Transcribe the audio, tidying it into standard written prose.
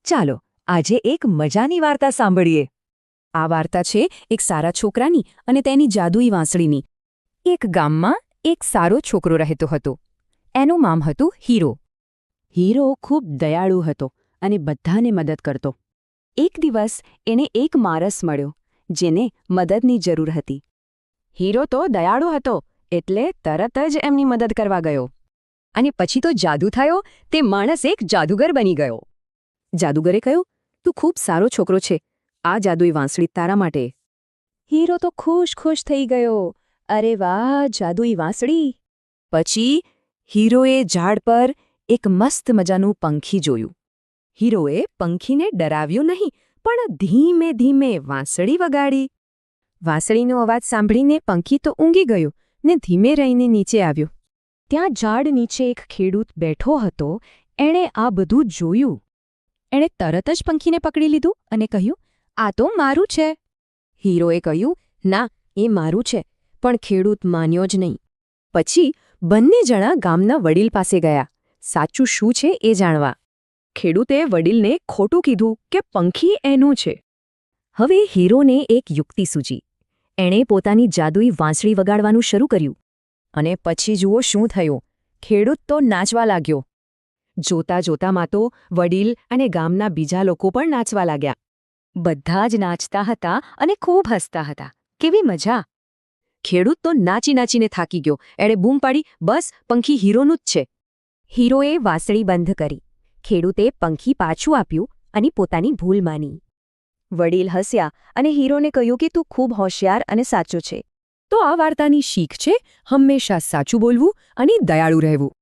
ચાલો આજે એક મજાની વાર્તા સાંભળીએ. આ વાર્તા છે એક સારા છોકરાની અને તેની જાદુઈ વાંસળીની. એક ગામમાં એક સારો છોકરો રહેતો હતો. એનું નામ હતું હીરો. હીરો ખૂબ દયાળુ હતો અને બધાને મદદ કરતો. એક દિવસ એને એક માણસ મળ્યો જેને મદદની જરૂર હતી. હીરો તો દયાળુ હતો એટલે તરત જ એમની મદદ કરવા ગયો. અને પછી તો જાદુ થયો. તે માણસ એક જાદુગર બની ગયો. જાદુગરે કહ્યું, તું ખૂબ સારો છોકરો છે. આ જાદુઈ વાંસળી તારા માટે. હીરો તો ખુશ થઈ ગયો. અરે વાહ, જાદુઈ વાંસળી. પછી હીરોએ ઝાડ પર એક મસ્ત મજાનું પંખી જોયું. હીરોએ પંખીને ડરાવ્યું નહીં, પણ ધીમે ધીમે વાંસળી વગાડી. વાંસળીનો અવાજ સાંભળીને પંખી તો ઊંઘી ગયું ને ધીમે રહીને નીચે આવ્યું. ત્યાં ઝાડ નીચે એક ખેડૂત બેઠો હતો. એણે આ બધું જોયું. એણે તરત જ પંખીને પકડી લીધું અને કહ્યું, આ તો મારું છે. હીરોએ કહ્યું, ના, એ મારું છે. પણ ખેડૂત માન્યો જ નહીં. પછી બંને જણા ગામના વડીલ પાસે ગયા, સાચું શું છે એ જાણવા. ખેડૂતે વડીલને ખોટું કીધું કે પંખી એનું છે. હવે હીરોને એક યુક્તિ સૂજી. એણે પોતાની જાદુઈ વાંસળી વગાડવાનું શરૂ કર્યું. અને પછી જુઓ શું થયું. ખેડૂત તો નાચવા લાગ્યો. જોતા જોતામાં તો વડીલ અને ગામના બીજા લોકો પણ નાચવા લાગ્યા. બધા જ નાચતા હતા અને ખૂબ હસતા હતા. કેવી મજા! ખેડૂત તો નાચી નાચીને થાકી ગયો. એણે બૂમ પાડી, બસ, પંખી હીરોનું જ છે. હીરોએ વાંસળી બંધ કરી. ખેડૂતે પંખી પાછું આપ્યું અને પોતાની ભૂલ માની. વડીલ હસ્યા અને હીરોને કહ્યું કે તું ખૂબ હોશિયાર અને સાચો છે. તો આ વાર્તાની શીખ છે, હંમેશા સાચું બોલવું અને દયાળુ રહેવું.